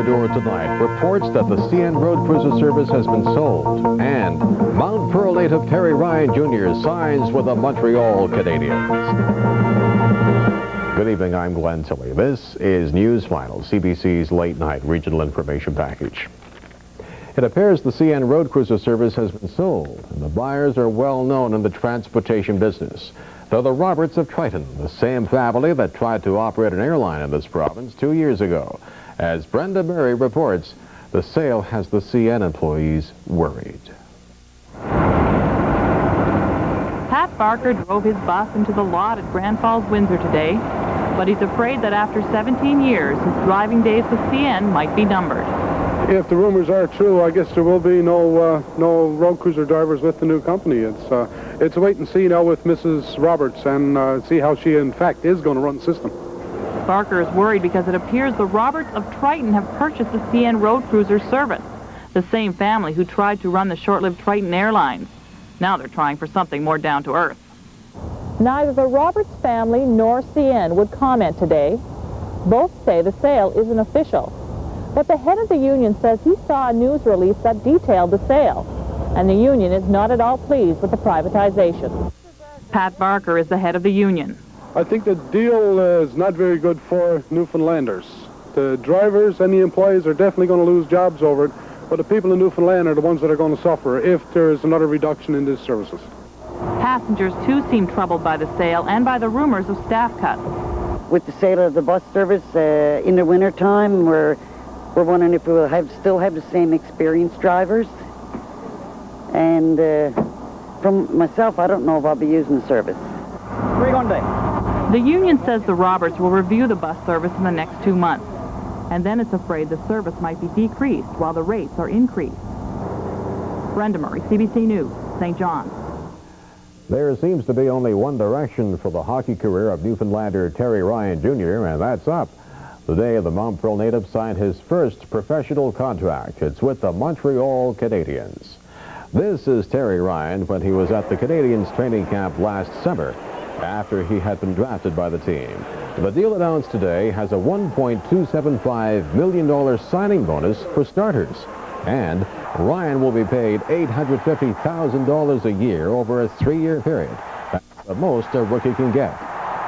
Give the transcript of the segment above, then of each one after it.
door tonight reports that the CN Road Cruiser service has been sold, and Mount Pearl native Terry Ryan Jr. signs with the Montreal Canadiens. Good evening, I'm Glenn Tilley. This is Newsfinal, CBC's late-night regional information package. It appears the CN Road Cruiser service has been sold, and the buyers are well known in the transportation business. They're the Roberts of Triton, the same family that tried to operate an airline in this province 2 years ago. As Brenda Murray reports, the sale has the CN employees worried. Pat Barker drove his bus into the lot at Grand Falls, Windsor today, but he's afraid that after 17 years, his driving days with CN might be numbered. If the rumors are true, I guess there will be no road cruiser drivers with the new company. It's a wait and see now with Mrs. Roberts and see how she, in fact, is going to run the system. Barker is worried because it appears the Roberts of Triton have purchased the CN Road Cruiser service, the same family who tried to run the short-lived Triton Airlines. Now they're trying for something more down to earth. Neither the Roberts family nor CN would comment today. Both say the sale isn't official. But the head of the union says he saw a news release that detailed the sale, and the union is not at all pleased with the privatization. Pat Barker is the head of the union. I think the deal is not very good for Newfoundlanders. The drivers and the employees are definitely going to lose jobs over it, but the people in Newfoundland are the ones that are going to suffer if there's another reduction in these services. Passengers, too, seem troubled by the sale and by the rumors of staff cuts. With the sale of the bus service in the wintertime, we're wondering if we will still have the same experienced drivers. And from myself, I don't know if I'll be using the service. Where are you going today? The union says the Roberts will review the bus service in the next 2 months. And then it's afraid the service might be decreased while the rates are increased. Brenda Murray, CBC News, St. John's. There seems to be only one direction for the hockey career of Newfoundlander Terry Ryan Jr., and that's up. The day the Mount Pearl native signed his first professional contract. It's with the Montreal Canadiens. This is Terry Ryan when he was at the Canadiens training camp last summer after he had been drafted by the team. The deal announced today has a $1.275 million signing bonus for starters. And Ryan will be paid $850,000 a year over a 3-year period. That's the most a rookie can get.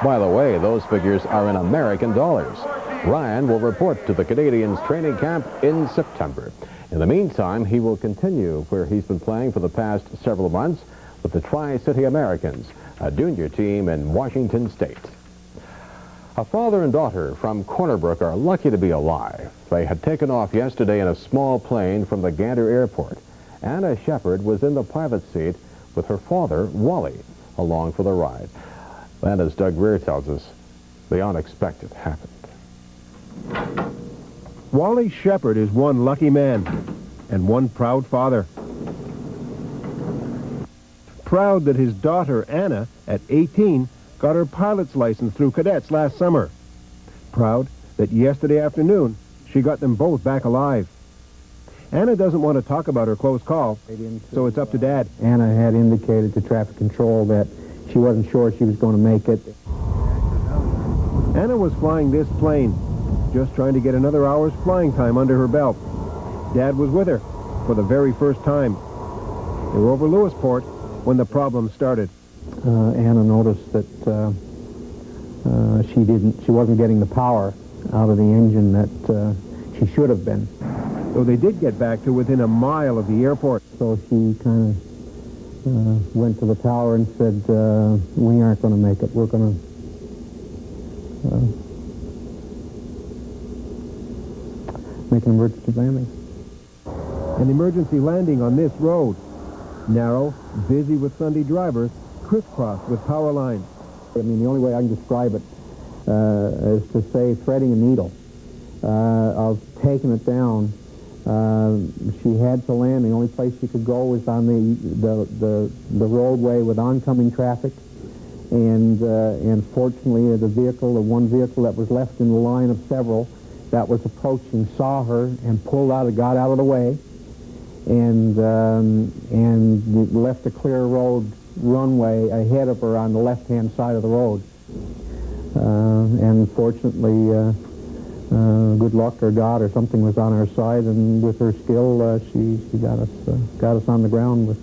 By the way, those figures are in American dollars. Ryan will report to the Canadiens training camp in September. In the meantime, he will continue where he's been playing for the past several months with the Tri-City Americans, a junior team in Washington State. A father and daughter from Cornerbrook are lucky to be alive. They had taken off yesterday in a small plane from the Gander Airport. Anna Shepard was in the pilot seat with her father, Wally, along for the ride. And as Doug Greer tells us, the unexpected happened. Wally Shepard is one lucky man and one proud father. Proud that his daughter, Anna, at 18, got her pilot's license through cadets last summer. Proud that yesterday afternoon, she got them both back alive. Anna doesn't want to talk about her close call, so it's up to Dad. Anna had indicated to traffic control that she wasn't sure she was going to make it. Anna was flying this plane, just trying to get another hour's flying time under her belt. Dad was with her for the very first time. They were over Lewisport when the problem started. Anna noticed that she wasn't getting the power out of the engine that she should have been. So they did get back to within a mile of the airport. So she kind of went to the tower and said, we aren't going to make it. We're going to make an emergency landing. An emergency landing on this road. Narrow, busy with Sunday drivers, crisscrossed with power lines. I mean, the only way I can describe it is to say threading a needle, of taking it down. She had to land. The only place she could go was on the roadway with oncoming traffic. And fortunately, the one vehicle that was left in the line of several that was approaching saw her and got out of the way, and left a clear runway ahead of her on the left-hand side of the road. And fortunately, good luck or God or something was on our side, and with her skill, she got us on the ground with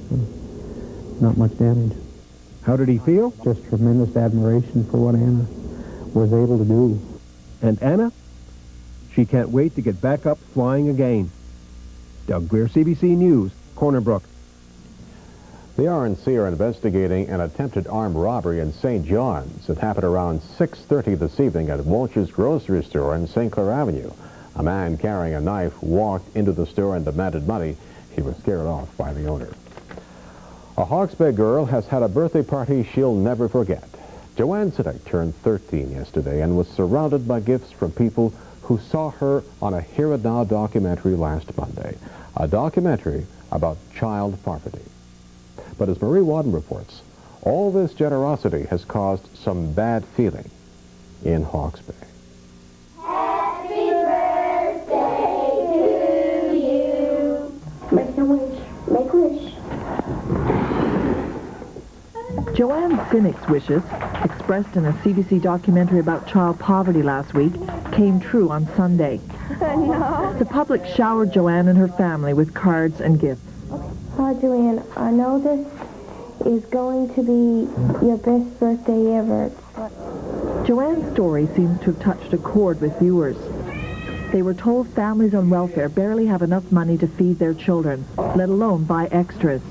not much damage. How did he feel? Just tremendous admiration for what Anna was able to do. And Anna? She can't wait to get back up flying again. Doug Greer, CBC News, Corner Brook. The RNC are investigating an attempted armed robbery in St. John's. It happened around 6:30 this evening at Walsh's grocery store on St. Clair Avenue. A man carrying a knife walked into the store and demanded money. He was scared off by the owner. A Hawke's Bay girl has had a birthday party she'll never forget. Joanne Siddick turned 13 yesterday and was surrounded by gifts from people who saw her on a Here and Now documentary last Monday. A documentary about child poverty. But as Marie Wadden reports, all this generosity has caused some bad feeling in Hawke's Bay. Happy birthday to you. Make a wish. Make a wish. Joanne Sinnick's wishes, expressed in a CBC documentary about child poverty last week, came true on Sunday. No. The public showered Joanne and her family with cards and gifts. Joanne, I know this is going to be your best birthday ever. Joanne's story seems to have touched a chord with viewers. They were told families on welfare barely have enough money to feed their children, let alone buy extras.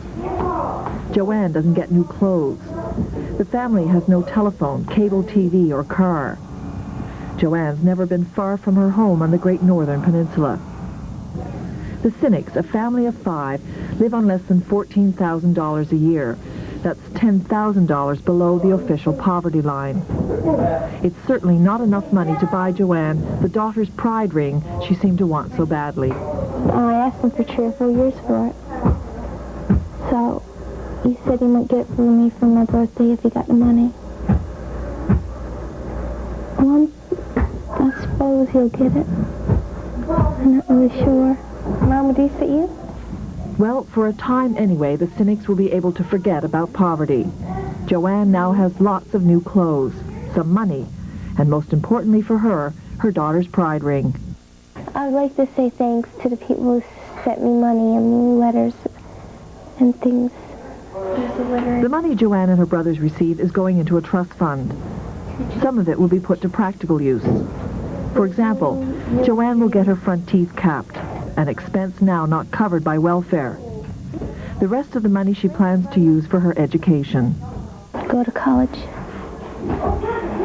Joanne doesn't get new clothes. The family has no telephone, cable TV, or car. Joanne's never been far from her home on the Great Northern Peninsula. The Sinnicks, a family of 5, live on less than $14,000 a year. That's $10,000 below the official poverty line. It's certainly not enough money to buy Joanne the daughter's pride ring she seemed to want so badly. I asked him for 3 or 4 years for it. So he said he might get it for me for my birthday if he got the money. Well, I suppose he'll get it. I'm not really sure. Mom, would you see you? Well, for a time anyway, the Sinnicks will be able to forget about poverty. Joanne now has lots of new clothes, some money, and most importantly for her, her daughter's pride ring. I'd like to say thanks to the people who sent me money and letters and things. The money Joanne and her brothers receive is going into a trust fund. Some of it will be put to practical use. For example, Joanne will get her front teeth capped, an expense now not covered by welfare. The rest of the money she plans to use for her education. Go to college.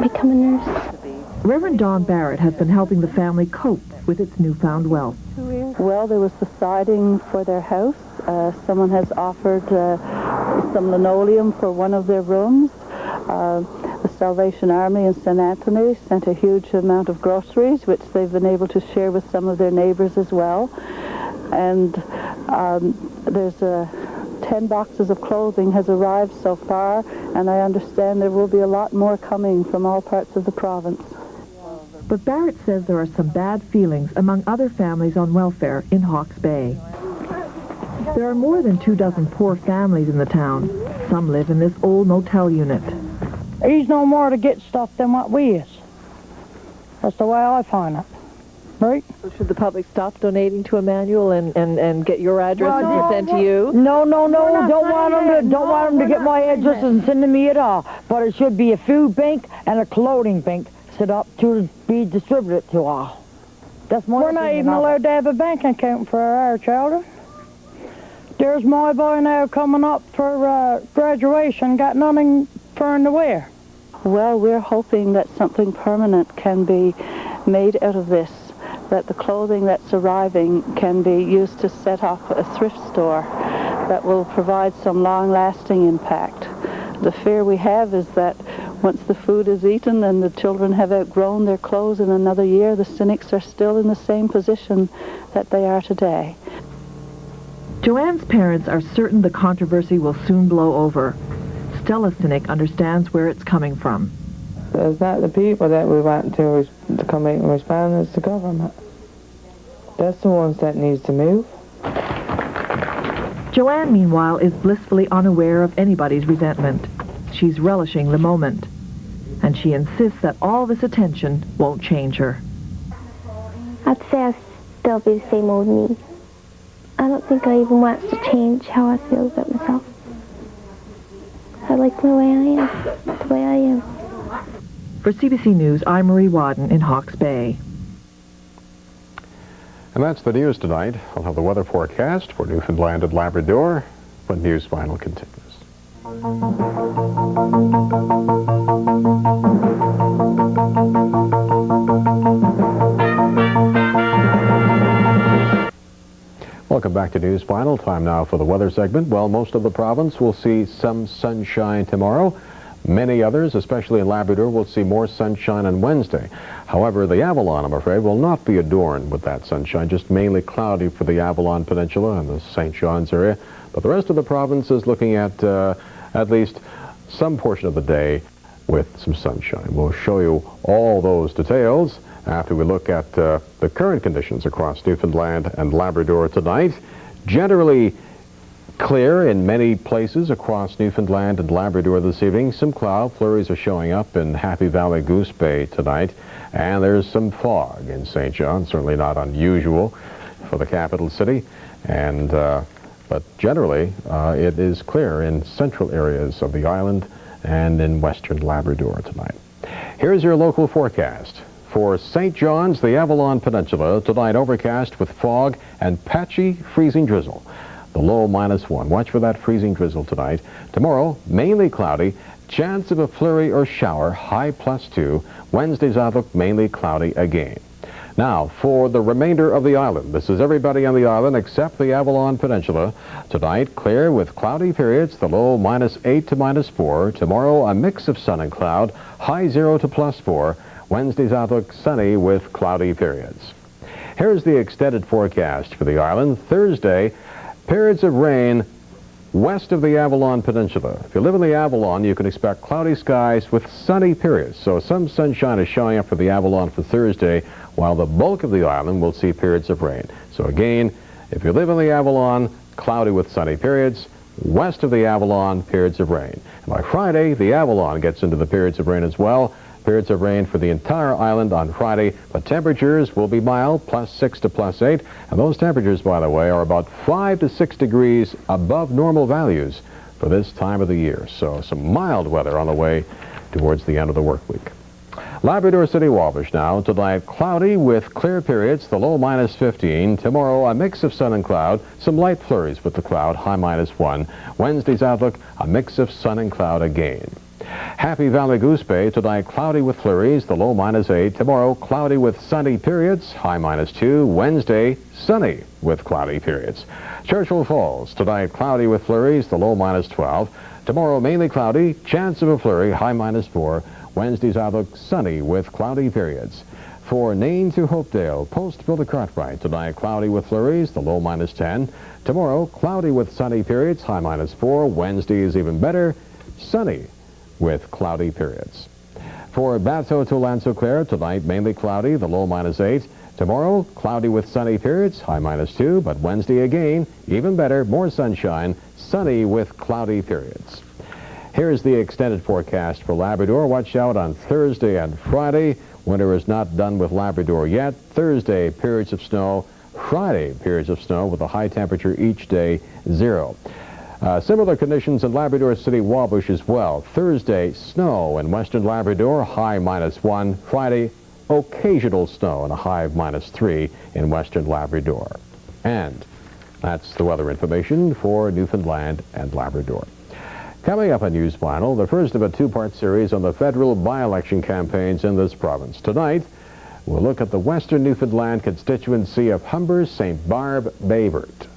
Become a nurse. Reverend Dawn Barrett has been helping the family cope with its newfound wealth. Well, there was the siding for their house. Someone has offered some linoleum for one of their rooms. The Salvation Army in St. Anthony sent a huge amount of groceries, which they've been able to share with some of their neighbors as well. And there's 10 boxes of clothing has arrived so far, and I understand there will be a lot more coming from all parts of the province. But Barrett says there are some bad feelings among other families on welfare in Hawke's Bay. There are more than 24 poor families in the town. Some live in this old motel unit. He's no more to get stuff than what we is. That's the way I find it. Right? So should the public stop donating to Emmanuel and get your address and send to you? No. Don't want them to get my address and send to me at all. But it should be a food bank and a clothing bank set up to be distributed to all. That's my opinion. We're not even allowed to have a bank account for our children. There's my boy now coming up for graduation, got nothing for him to wear. Well, we're hoping that something permanent can be made out of this, that the clothing that's arriving can be used to set up a thrift store that will provide some long-lasting impact. The fear we have is that once the food is eaten and the children have outgrown their clothes in another year, the Sinnicks are still in the same position that they are today. Joanne's parents are certain the controversy will soon blow over. Stella Sinnick understands where it's coming from. It's not the people that we want to come in and respond, it's the government. That's the ones that needs to move. Joanne, meanwhile, is blissfully unaware of anybody's resentment. She's relishing the moment. And she insists that all this attention won't change her. I'd say I'd still be the same old me. I don't think I even want to change how I feel about myself. I like the way I am, the way I am. For CBC News, I'm Marie Wadden in Hawke's Bay. And that's the news tonight. I'll have the weather forecast for Newfoundland and Labrador when Newsfinal continues. Welcome back to Newsfinal. Time now for the weather segment. Well, most of the province will see some sunshine tomorrow. Many others, especially in Labrador, will see more sunshine on Wednesday. However, the Avalon, I'm afraid, will not be adorned with that sunshine, just mainly cloudy for the Avalon Peninsula and the St. John's area. But the rest of the province is looking at least some portion of the day with some sunshine. We'll show you all those details after we look at the current conditions across Newfoundland and Labrador tonight. Generally clear in many places across Newfoundland and Labrador this evening. Some cloud flurries are showing up in Happy Valley Goose Bay tonight, and there's some fog in St. John, certainly not unusual for the capital city, and but generally it is clear in central areas of the island and in western Labrador tonight. Here's your local forecast. For St. John's, the Avalon Peninsula, tonight overcast with fog and patchy freezing drizzle. The low -1. Watch for that freezing drizzle tonight. Tomorrow, mainly cloudy. Chance of a flurry or shower, high +2. Wednesday's outlook, mainly cloudy again. Now, for the remainder of the island. This is everybody on the island except the Avalon Peninsula. Tonight, clear with cloudy periods. The low -8 to -4. Tomorrow, a mix of sun and cloud. High 0 to +4. Wednesday's outlook, sunny with cloudy periods. Here's the extended forecast for the island. Thursday, periods of rain west of the Avalon Peninsula. If you live in the Avalon, you can expect cloudy skies with sunny periods. So some sunshine is showing up for the Avalon for Thursday, while the bulk of the island will see periods of rain. So again, if you live in the Avalon, cloudy with sunny periods. West of the Avalon, periods of rain. And by Friday, the Avalon gets into the periods of rain as well. Periods of rain for the entire island on Friday, but temperatures will be mild, +6 to +8. And those temperatures, by the way, are about 5 to 6 degrees above normal values for this time of the year. So some mild weather on the way towards the end of the work week. Labrador City Wabash now. Tonight, cloudy with clear periods, the low -15. Tomorrow, a mix of sun and cloud. Some light flurries with the cloud, high -1. Wednesday's outlook, a mix of sun and cloud again. Happy Valley Goose Bay, tonight cloudy with flurries, the low -8. Tomorrow, cloudy with sunny periods, high -2. Wednesday, sunny with cloudy periods. Churchill Falls, tonight cloudy with flurries, the low -12. Tomorrow, mainly cloudy, chance of a flurry, high -4. Wednesday's outlook, sunny with cloudy periods. For Nain to Hopedale, Post Bill to Cartwright, tonight cloudy with flurries, the low -10. Tomorrow, cloudy with sunny periods, high -4. Wednesday is even better, sunny with cloudy periods. For Bateau to Lanceauclair, tonight mainly cloudy, the low -8. Tomorrow, cloudy with sunny periods, high -2, but Wednesday again, even better, more sunshine, sunny with cloudy periods. Here's the extended forecast for Labrador. Watch out on Thursday and Friday. Winter is not done with Labrador yet. Thursday, periods of snow. Friday, periods of snow with a high temperature each day, 0. Similar conditions in Labrador City Wabash as well. Thursday, snow in western Labrador, high -1. Friday, occasional snow and a high of -3 in western Labrador. And that's the weather information for Newfoundland and Labrador. Coming up on Newsfinal, the first of a two-part series on the federal by-election campaigns in this province. Tonight, we'll look at the western Newfoundland constituency of Humber, St. Barb, Bayvert.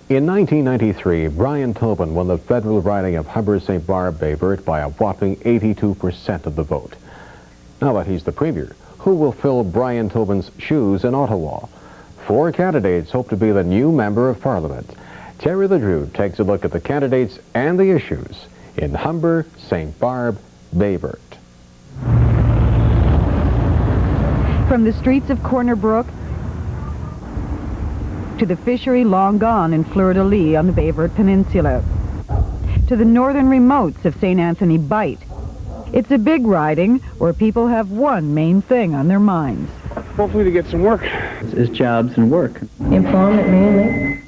In 1993, Brian Tobin won the federal riding of Humber-St. Barb-Bayvert by a whopping 82% of the vote. Now that he's the premier, who will fill Brian Tobin's shoes in Ottawa? 4 candidates hope to be the new Member of Parliament. Terry LeDrew takes a look at the candidates and the issues in Humber-St. Barb-Bayvert. From the streets of Corner Brook to the fishery long gone in Fleur-de-Lis on the Bayvert Peninsula, to the northern remotes of St. Anthony Bight. It's a big riding where people have one main thing on their minds. Hopefully to get some work. It's jobs and work. Employment mainly.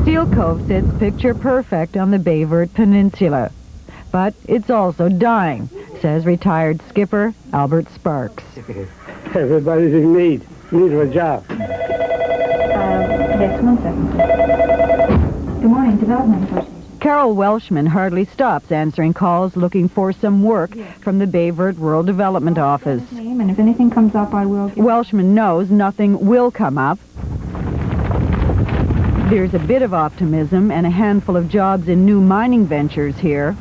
Steel Cove sits picture perfect on the Bayvert Peninsula. But it's also dying, says retired skipper Albert Sparks. Everybody's in need of a job. Yes, 1 second. Good morning, Development Association. Carol Welshman hardly stops answering calls looking for some work from the Bayvert Rural Development Office. And if anything comes up, I will. Welshman knows nothing will come up. There's a bit of optimism and a handful of jobs in new mining ventures here.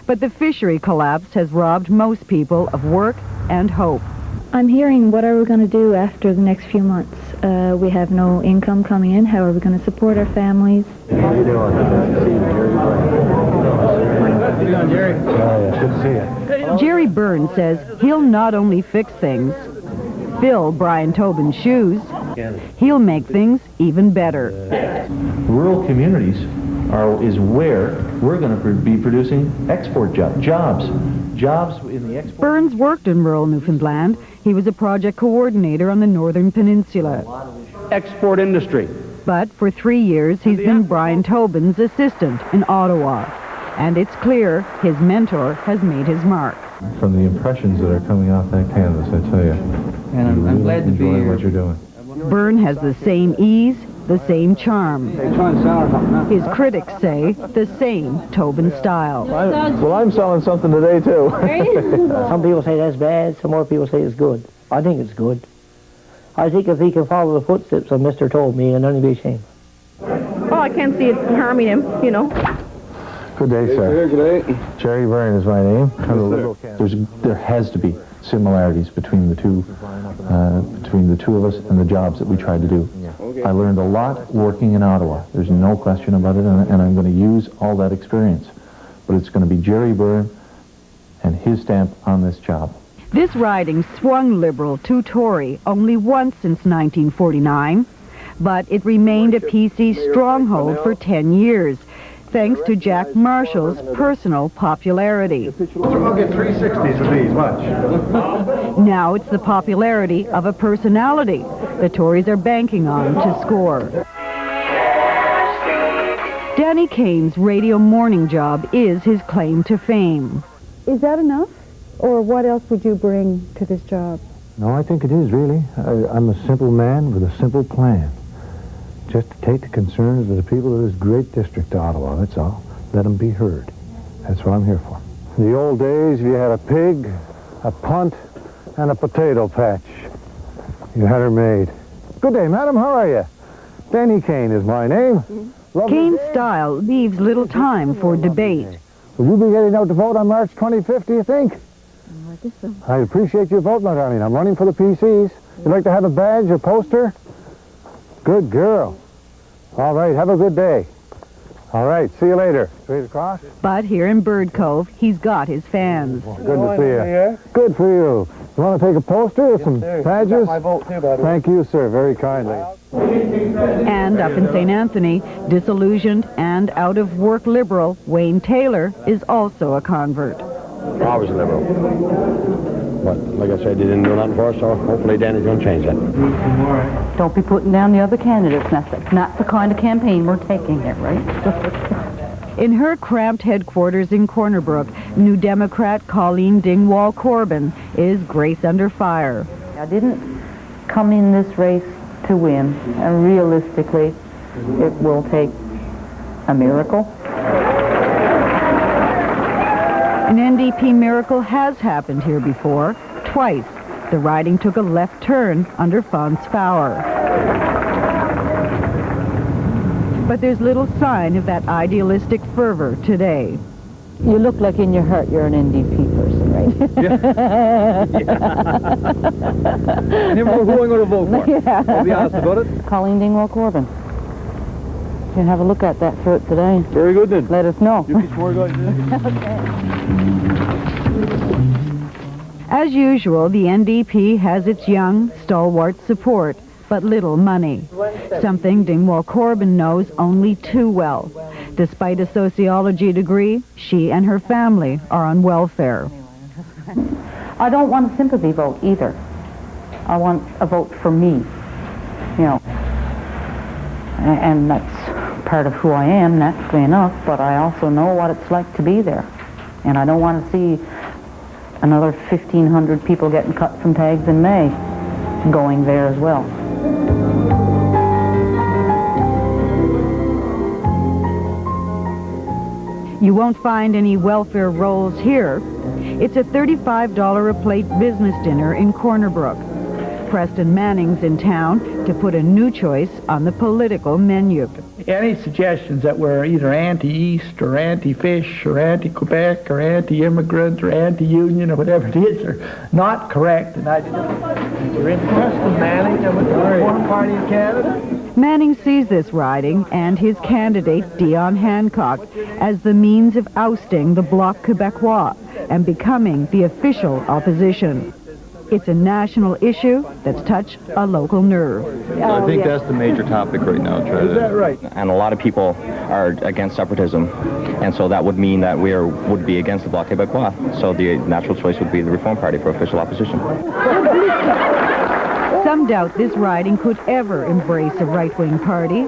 But the fishery collapse has robbed most people of work and hope. I'm hearing what are we going to do after the next few months. We have no income coming in. How are we going to support our families? How you doing? Jerry? Oh, yeah. Good to see you. Jerry Byrne says he'll not only fix things, fill Brian Tobin's shoes, he'll make things even better. Rural communities is where we're going to be producing export jobs in the export. Burns worked in rural Newfoundland. He was a project coordinator on the Northern Peninsula. Export industry. But for 3 years, he's been Brian Tobin's assistant in Ottawa. And it's clear his mentor has made his mark. From the impressions that are coming off that canvas, I tell you, And I'm glad to be here. what you're doing. Byrne has the same ease, the same charm. His critics say the same Tobin style. Well, I'm selling something today, too. Some people say that's bad, some more people say it's good. I think it's good. I think if he can follow the footsteps of Mr. Tobin, he'll only be ashamed. Well, I can't see it harming him, you know. Good day, sir. Good day. Jerry Byrne is my name. There has to be similarities between the two of us and the jobs that we tried to do. I learned a lot working in Ottawa. There's no question about it, and I'm going to use all that experience. But it's going to be Jerry Byrne and his stamp on this job. This riding swung Liberal to Tory only once since 1949, but it remained a PC stronghold for 10 years, thanks to Jack Marshall's personal popularity. I'll get 360s of these, watch. Now it's the popularity of a personality the Tories are banking on to score. Danny Kane's radio morning job is his claim to fame. Is that enough? Or what else would you bring to this job? No, I think it is, really. I'm a simple man with a simple plan. Just to take the concerns of the people of this great district, Ottawa, that's all. Let them be heard. That's what I'm here for. In the old days, you had a pig, a punt, and a potato patch. You had her made. Good day, madam. How are you? Danny Kane is my name. Kane's style leaves little time for debate. Will you be getting out to vote on March 25th, do you think? I guess so. I appreciate your vote, my darling. I'm running for the PCs. You'd like to have a badge or poster? Good girl. All right, have a good day. All right, see you later. Straight across? But here in Bird Cove, he's got his fans. Good to see you. Good for you. You want to take a poster with some badges? My vote too, buddy. Thank you, sir, very kindly. And up in St. Anthony, disillusioned and out-of-work Liberal Wayne Taylor is also a convert. Always a Liberal. But like I said, he didn't do nothing for us, so hopefully Danny's going to change that. Don't be putting down the other candidates. That's not the kind of campaign we're taking here, right? In her cramped headquarters in Corner Brook, New Democrat Colleen Dingwall Corbin is Grace under fire. I didn't come in this race to win, and realistically, it will take a miracle. An NDP miracle has happened here before, twice. The riding took a left turn under Fons Fowler. But there's little sign of that idealistic fervor today. You look like in your heart you're an NDP person, right? I never know who I'm going to vote for. Yeah. I'll be honest about it. Colleen Dingwall Corbin. You can have a look at that fruit today. Very good then. Let us know. You can swear, guys. As usual, the NDP has its young, stalwart support, but little money. Something Dingwall Corbin knows only too well. Despite a sociology degree, she and her family are on welfare. I don't want a sympathy vote either. I want a vote for me, you know. And that's part of who I am, naturally enough, but I also know what it's like to be there. And I don't want to see another 1,500 people getting cut from tags in May going there as well. You won't find any welfare rolls here. It's a $35 a plate business dinner in Corner Brook. Preston Manning's in town to put a new choice on the political menu. Any suggestions that we're either anti-East or anti-fish or anti-Quebec or anti-immigrant or anti-union or whatever it is are not correct. And you're in Preston Manning and with the Reform Party of Canada. Manning sees this riding and his candidate, Dion Hancock, as the means of ousting the Bloc Québécois and becoming the official opposition. It's a national issue that's touched a local nerve. I think that's the major topic right now. Is that right? And a lot of people are against separatism, and so that would mean that we would be against the Bloc Québécois. So the natural choice would be the Reform Party for official opposition. Some doubt this riding could ever embrace a right-wing party.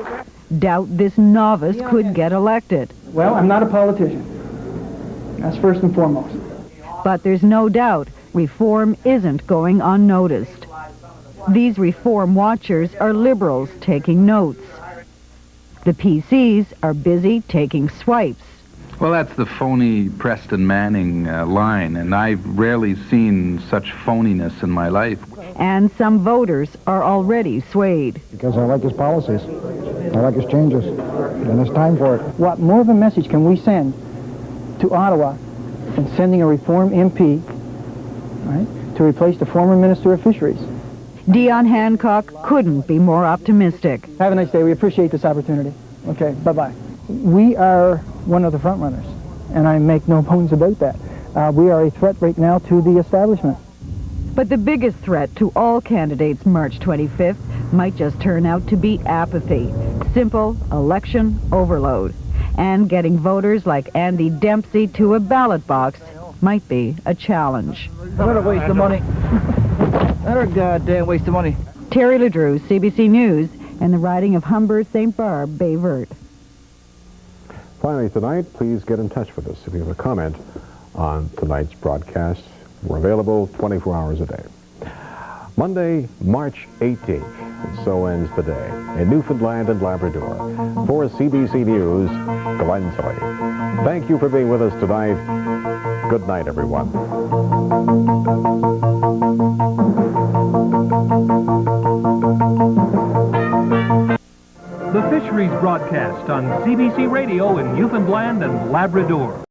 Doubt this novice could get elected. Well, I'm not a politician. That's first and foremost. But there's no doubt reform isn't going unnoticed. These reform watchers are liberals taking notes. The PCs are busy taking swipes. Well, that's the phony Preston Manning line, and I've rarely seen such phoniness in my life. And some voters are already swayed. Because I like his policies. I like his changes. And it's time for it. What more of a message can we send to Ottawa than sending a Reform MP, right, to replace the former Minister of Fisheries? Dion Hancock couldn't be more optimistic. Have a nice day. We appreciate this opportunity. Okay, bye-bye. We are one of the front runners, and I make no bones about that. We are a threat right now to the establishment. But the biggest threat to all candidates March 25th might just turn out to be apathy. Simple election overload. And getting voters like Andy Dempsey to a ballot box might be a challenge. What a waste of money. What a goddamn waste of money. Terry LeDrew, CBC News, and the riding of Humber, St. Barb, Bay Verte. Finally tonight, please get in touch with us if you have a comment on tonight's broadcast. We're available 24 hours a day. Monday, March 18th, and so ends the day in Newfoundland and Labrador. For CBC News, Glenn Tilly. Thank you for being with us tonight. Good night, everyone. The Fisheries broadcast on CBC Radio in Newfoundland and Labrador.